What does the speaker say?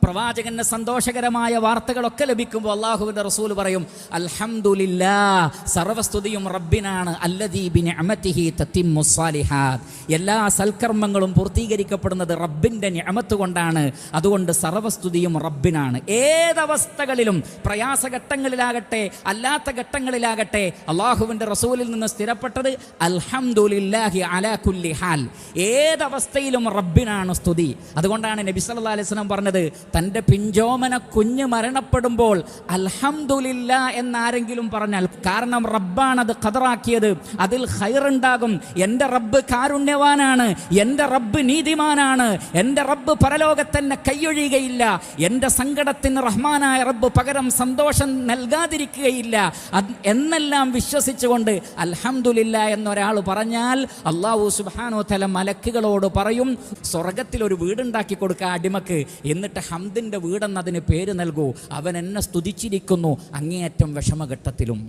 പ്രവാചകന് സന്തോഷകരമായ വാർത്തകളൊക്കെ ലഭിക്കുമ്പോൾ അല്ലാഹുവിൻ്റെ റസൂൽ പറയും അൽഹംദുലില്ലാഹ്, സർവസ്തുതിയും റബ്ബിനാണ്. അല്ലദീ ബിനിഅമതിഹി തത്തിമ്മുസ് സാലിഹാത്ത്, എല്ലാ സൽക്കർമ്മങ്ങളും പൂർത്തീകരിക്കപ്പെടുന്നത് റബ്ബിൻ്റെ നിഅമത്ത് കൊണ്ടാണ്. അതുകൊണ്ട് സർവസ്തുതിയും റബ്ബിനാണ്. ഏതവസ്ഥകളിലും, പ്രയാസഘട്ടങ്ങളിലാകട്ടെ അല്ലാത്ത ഘട്ടങ്ങളിലാകട്ടെ, അല്ലാഹുവിൻ്റെ റസൂലിൽ നിന്ന് സ്ഥിരപ്പെട്ടത് അൽഹംദുലില്ലാഹി അലാ കുല്ലി ഹാൽ, ഏതവസ്ഥയിലും റബ്ബിനാണ് സ്തുതി. അതുകൊണ്ടാണ് നബി സല്ലല്ലാഹു അലൈഹി വസല്ലം പറഞ്ഞത്, തൻ്റെ പിഞ്ചോമന കുഞ്ഞ് മരണപ്പെടുമ്പോൾ അൽഹംദുലില്ലാ എന്നാരെങ്കിലും പറഞ്ഞാൽ, കാരണം റബ്ബാണത് ഖദറാക്കിയത്, അതിൽ ഖൈറുണ്ടാകും. എൻ്റെ റബ്ബ് കാരുണ്യവാനാണ്, എൻ്റെ റബ്ബ് നീതിമാനാണ്, എൻ്റെ റബ്ബ് പരലോകത്തന്നെ കൈയൊഴിയുകയില്ല, എൻ്റെ സങ്കടത്തിന് റഹ്മാനായ റബ്ബ് പകരം സന്തോഷം നൽകാതിരിക്കുകയില്ല എന്നെല്ലാം വിശ്വസിച്ചുകൊണ്ട് അൽഹംദുലില്ലാ എന്നൊരാൾ പറഞ്ഞാൽ അല്ലാഹു സുബ്ഹാനഹു വ തആല മലക്കുകളോട് പറയും, സ്വർഗത്തിലൊരു വീടുണ്ടാക്കി കൊടുക്കുക അടിമക്ക്, എന്നിട്ട് ഹംദിൻ്റെ വീടെന്നതിന് പേര് നൽകൂ, അവൻ എന്നെ സ്തുതിച്ചിരിക്കുന്നു അങ്ങേയറ്റം വിഷമഘട്ടത്തിലും.